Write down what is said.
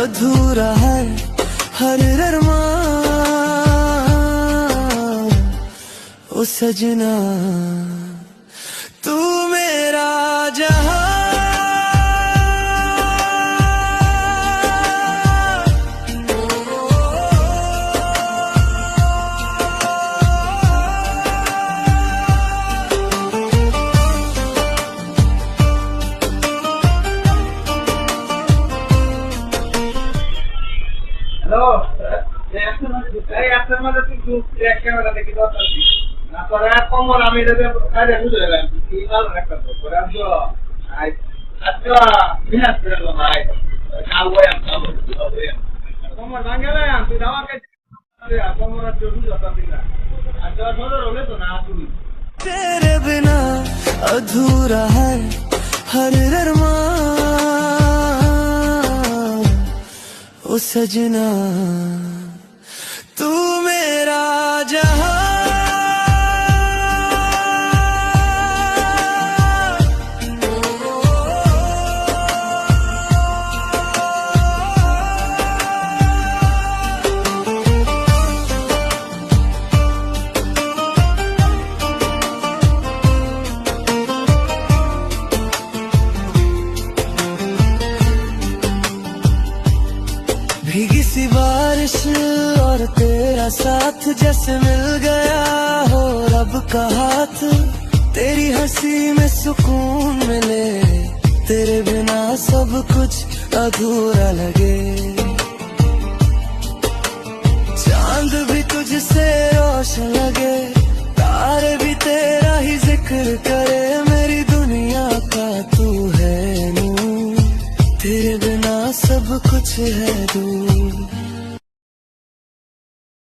अधूरा है हर अरमान। ओ सजना तू मेरा जहां। হ্যালো, একটার মধ্যে তুই এক ক্যামেরা দেখি দরকার না তোরা কমন আমি কাজে বুঝে গেলাম কি ভালো একটা তো তোরা আচ্ছা বিনাশ করে দেবো ভাই কাল বয়াম কমর ভাঙে না তুই দাওয়া কাছে কমর আর জরুরি দরকার দিলা আচ্ছা নজর হলে তো না তুমি तेरे बिना अधूरा है हर अरमान। ओ सजना तू मेरा जहां। भीगी सी बारिश और तेरा साथ जैसे मिल गया हो रब का हाथ। तेरी हंसी में सुकून मिले, तेरे बिना सब कुछ अधूरा लगे। चांद भी तुझसे रोशन लगे, तारे भी तेरा ही जिक्र करे। मेरी दुनिया का तू है नूर, तेरे बिना सब कुछ है दूर।